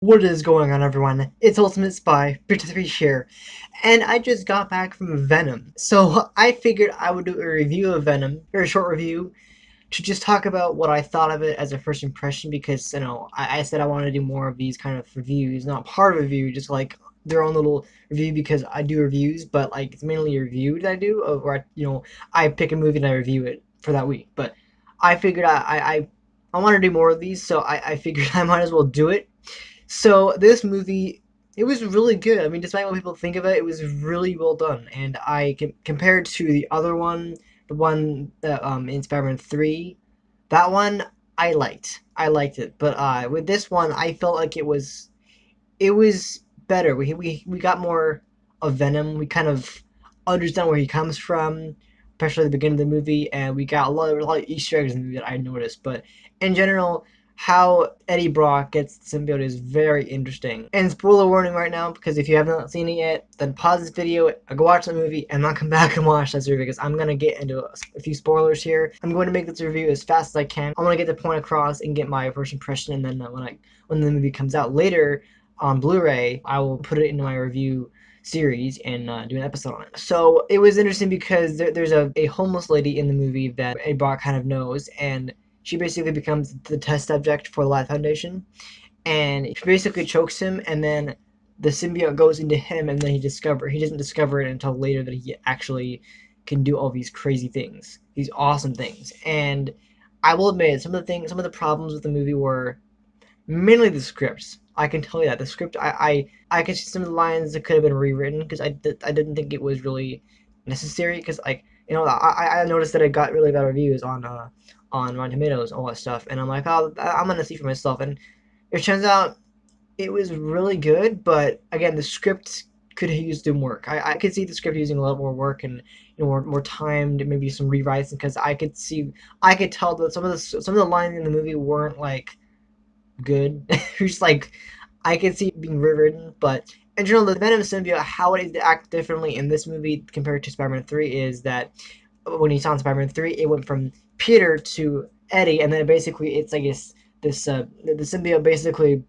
What is going on, everyone? It's Ultimate Spy 53 here, and I just got back from Venom. So I figured I would do a review of Venom, very short review, to just talk about what I thought of it as a first impression. Because I said I wanted to do more of these kind of reviews, not part of a review, just like their own little review. Because I do reviews, but like it's mainly a review that I do, where I pick a movie and I review it for that week. But I figured I want to do more of these, so I figured I might as well do it. So this movie, it was really good. I mean, despite what people think of it, it was really well done. And compared to the other one, the one that in Spider-Man 3, that one I liked. I liked it. But with this one, I felt like it was better. We got more of Venom. We kind of understand where he comes from, especially at the beginning of the movie, and we got a lot of Easter eggs in the movie that I noticed. But in general, how Eddie Brock gets the symbiote is very interesting. And spoiler warning right now, because if you have not seen it yet, then pause this video, go watch the movie, and then come back and watch this review, because I'm gonna get into a few spoilers here. I'm going to make this review as fast as I can. I want to get the point across and get my first impression, and then when the movie comes out later on Blu-ray, I will put it into my review series and do an episode on it. So it was interesting because there's a homeless lady in the movie that Eddie Brock kind of knows, and she basically becomes the test subject for the Life Foundation, and she basically chokes him, and then the symbiote goes into him, and then he doesn't discover it until later that he actually can do all these crazy things, these awesome things. And I will admit, some of the problems with the movie were mainly the script. I can tell you that the script, I can see some of the lines that could have been rewritten, because I didn't think it was really necessary. Because I noticed that it got really bad reviews on Rotten Tomatoes and all that stuff, and I'm like, oh, I'm gonna see for myself. And it turns out it was really good, but again, the script could have used some work. I could see the script using a lot more work, and more time, to maybe some rewrites, because I could tell that some of the lines in the movie weren't like good. Just like I can see it being rewritten, but in general, the Venom symbiote, how it acts differently in this movie compared to Spider-Man 3 is that when you saw in Spider-Man 3, it went from Peter to Eddie, and then basically it's like the symbiote basically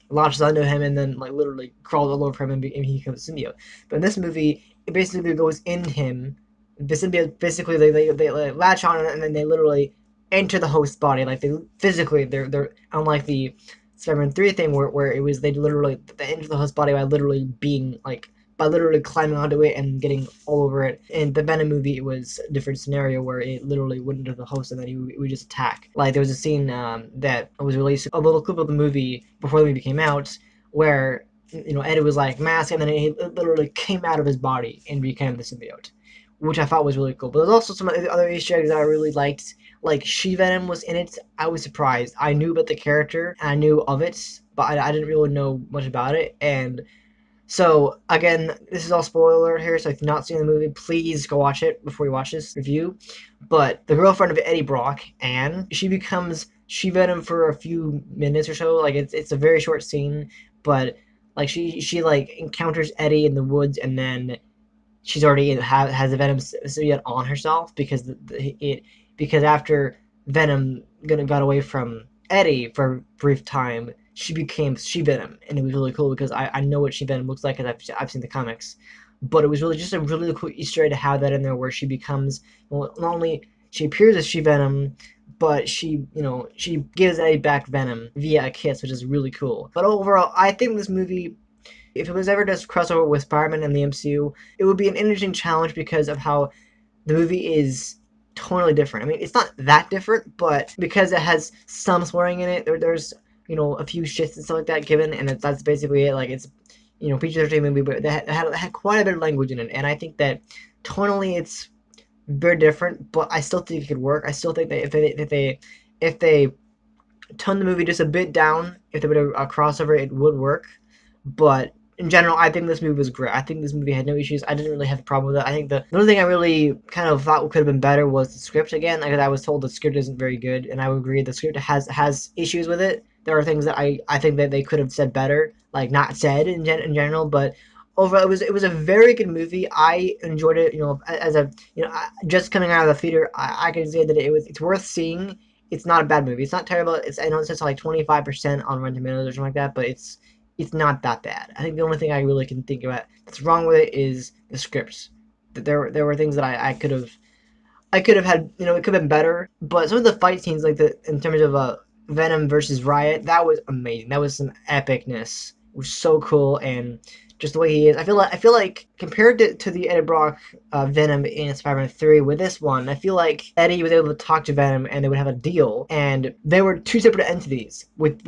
launches onto him, and then like literally crawls all over him, and he becomes a symbiote. But in this movie, it basically goes in him. The symbiote basically they like, latch on, and then they literally enter the host body. Like they physically they're unlike the Spider-Man 3 thing where it was they enter the host body by literally being like by literally climbing onto it and getting all over it. In the Venom movie, it was a different scenario where it literally went into the host, and then it would just attack. Like there was a scene that was released, a little clip of the movie before the movie came out, where Eddie was like mask, and then he literally came out of his body and became the symbiote, which I thought was really cool. But there's also some other Easter eggs that I really liked. Like She Venom was in it. I was surprised. I knew about the character and I knew of it, but I didn't really know much about it. And so again, this is all spoiler here. So if you've not seen the movie, please go watch it before you watch this review. But the girlfriend of Eddie Brock, Anne, she becomes She Venom for a few minutes or so. Like it's a very short scene, but like she like encounters Eddie in the woods, and then she's already has a Venom symbiote on herself, because after Venom got away from Eddie for a brief time, she became She Venom, and it was really cool because I know what She Venom looks like, because I've seen the comics. But it was really just a really cool Easter egg to have that in there, where she becomes, well, not only she appears as She Venom, but she gives Eddie back Venom via a kiss, which is really cool. But overall, I think this movie, if it was ever to crossover with Spider-Man in the MCU, it would be an interesting challenge because of how the movie is totally different. I mean, it's not that different, but because it has some swearing in it, there's a few shits and stuff like that given, and that's basically it. Like it's PG-13 movie, but that had quite a bit of language in it, and I think that tonally it's very different. But I still think it could work. I still think that if they tone the movie just a bit down, if they would a crossover, it would work. But in general, I think this movie was great. I think this movie had no issues. I didn't really have a problem with it. I think the only thing I really kind of thought could have been better was the script again. Like I was told the script isn't very good, and I would agree the script has issues with it. There are things that I think that they could have said better, like not said in general. But overall, it was a very good movie. I enjoyed it. As a just coming out of the theater, I can say that it's worth seeing. it's not a bad movie. It's not terrible. It's I know it says like 25% on Rotten Tomatoes or something like that, but it's not that bad. I think the only thing I really can think about that's wrong with it is the scripts. There were things that I could have had, it could have been better. But some of the fight scenes, like in terms of Venom versus Riot, that was amazing. That was some epicness. It was so cool, and just the way he is. I feel like compared to the Eddie Brock Venom in Spider-Man 3, with this one, I feel like Eddie was able to talk to Venom, and they would have a deal, and they were two separate entities. With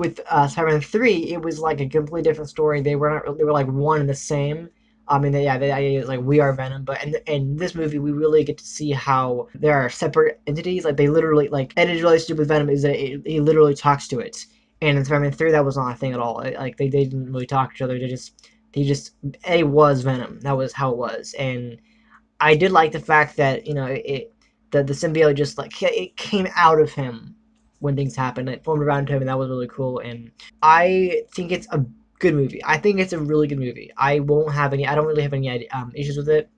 Spider-Man 3, it was like a completely different story. They were like one and the same. I mean, like we are Venom, but in this movie, we really get to see how there are separate entities. Like they literally, like Eddie's relationship with Venom is that he literally talks to it. And in Spider-Man 3, that was not a thing at all. Like they didn't really talk to each other. They just Eddie was Venom. That was how it was. And I did like the fact that the symbiote just like it came out of him when things happened. It formed around him, and that was really cool. And I think it's a good movie. I think it's a really good movie. I won't have any. I don't really have any issues with it.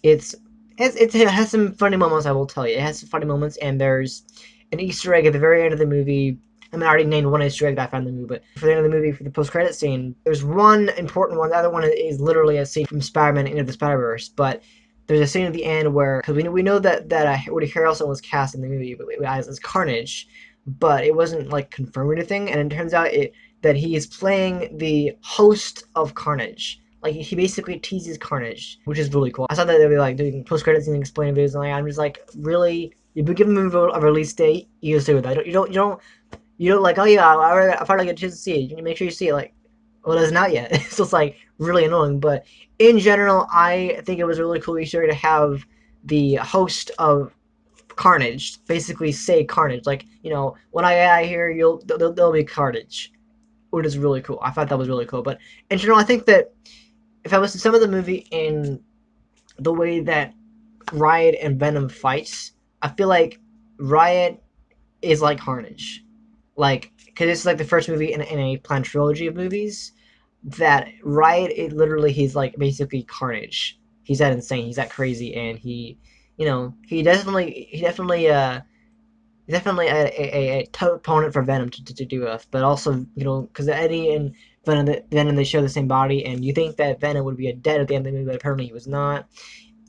It's it has some funny moments. I will tell you, it has some funny moments, and there's an Easter egg at the very end of the movie. I mean, I already named one Easter egg that I found in the movie, but for the end of the movie, for the post-credit scene, there's one important one. The other one is literally a scene from Spider-Man Into the Spider-Verse, but there's a scene at the end where, because we know that Woody Harrelson was cast in the movie as Carnage, but it wasn't like confirmed or anything, and it turns out that he is playing the host of Carnage. Like he basically teases Carnage, which is really cool. I saw that they were like doing post credits and explaining videos, and I'm just like, really? You've been giving me a release date, you just do with that. You don't like, oh yeah, I finally get a chance to see it. You make sure you see it. Like, well, it's not yet. So it's like really annoying. But in general, I think it was a really cool Easter egg to have the host of Carnage basically say Carnage. Like, when I get out of here, there'll be Carnage, which is really cool. I thought that was really cool. But in general, I think that if I was to sum up the movie in the way that Riot and Venom fights, I feel like Riot is like Carnage. Like, because it's like the first movie in a planned trilogy of movies that Riot, he's like basically Carnage. He's that insane. He's that crazy, and he's definitely a tough opponent for Venom to do with. But also, because Eddie and Venom, they share the same body, and you think that Venom would be dead at the end of the movie, but apparently he was not.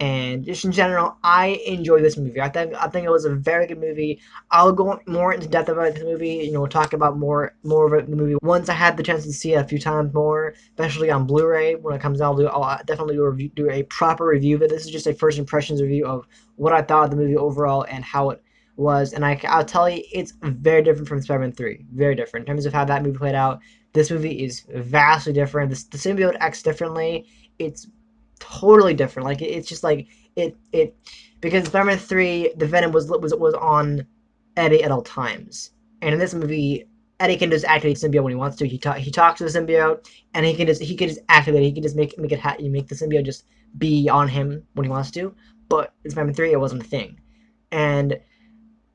And just in general, I enjoy this movie. I think it was a very good movie. I'll go more into depth about this movie. We'll talk about more of the movie once I had the chance to see it a few times more, especially on Blu-ray when it comes out. I'll definitely do a proper review of it. This is just a first impressions review of what I thought of the movie overall and how it was. And I'll tell you, it's very different from Spider-Man 3. Very different in terms of how that movie played out. This movie is vastly different. The symbiote acts differently. It's totally different. Like it's just like it because Spider-Man 3, the Venom was on Eddie at all times, and in this movie, Eddie can just activate the symbiote when he wants to. He talks to the symbiote, and he can just activate it. He can just make you make the symbiote just be on him when he wants to. But in Spider-Man 3, it wasn't a thing, and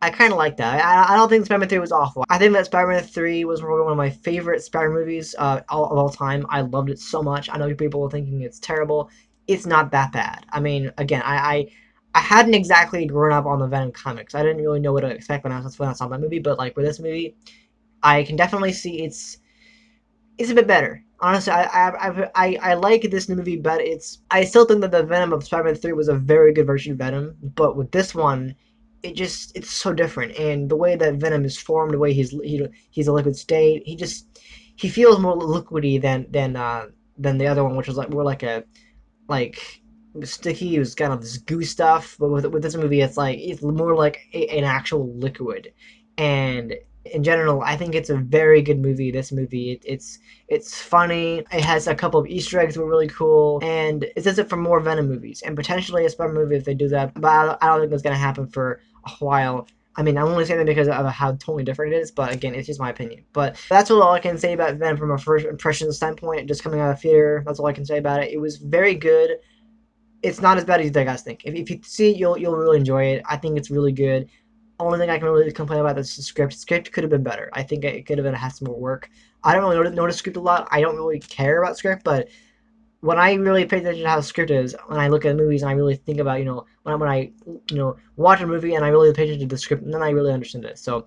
I kind of like that. I don't think Spider-Man 3 was awful. I think that Spider-Man 3 was probably one of my favorite Spider-Man movies of all time. I loved it so much. I know people are thinking it's terrible. It's not that bad. I mean, again, I hadn't exactly grown up on the Venom comics. I didn't really know what to expect when I saw that movie. But like with this movie, I can definitely see it's a bit better. Honestly, I like this new movie, but I still think that the Venom of Spider-Man 3 was a very good version of Venom. But with this one, it's so different, and the way that Venom is formed, the way he's a liquid state, he feels more liquidy than the other one, which was like more like sticky. It was kind of this goo stuff, but with this movie, it's more like an actual liquid, and in general, I think it's a very good movie. This movie, it's funny. It has a couple of Easter eggs that were really cool, and it does it for more Venom movies and potentially a Spider movie if they do that. But I don't think that's gonna happen for a while. I mean, I'm only saying that because of how totally different it is, but again, it's just my opinion. But that's all I can say about Venom from a first impression standpoint, just coming out of the theater. That's all I can say about it. It was very good. It's not as bad as you guys think. If you see it, you'll really enjoy it. I think it's really good. Only thing I can really complain about is the script. Script could have been better. I think it could have been had some more work. I don't really notice script a lot. I don't really care about script, but when I really pay attention to how the script is, when I look at movies and I really think about, when I watch a movie and I really pay attention to the script, and then I really understand it. So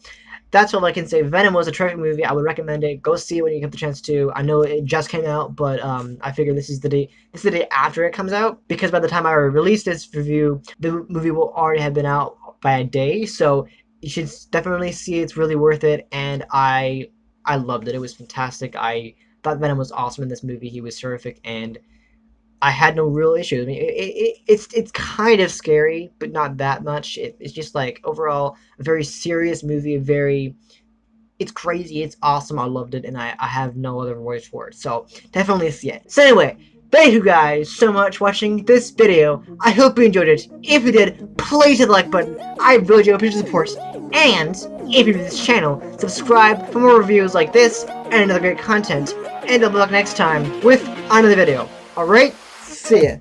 that's all I can say. Venom was a terrific movie. I would recommend it. Go see it when you get the chance to. I know it just came out, but I figure this is the day. This is the day after it comes out, because by the time I release this review, the movie will already have been out by a day. So you should definitely see it. It's really worth it, and I loved it. It was fantastic. I thought Venom was awesome in this movie. He was terrific, and I had no real issues. I mean, it's kind of scary, but not that much. It's just like overall a very serious movie. A very It's crazy. It's awesome. I loved it, and I have no other words for it. So definitely see it. So anyway, thank you guys so much for watching this video. I hope you enjoyed it. If you did, please hit the like button. I really do appreciate the support. And if you're new to this channel, subscribe for more reviews like this and another great content. And I'll be back next time with another video. Alright? See ya.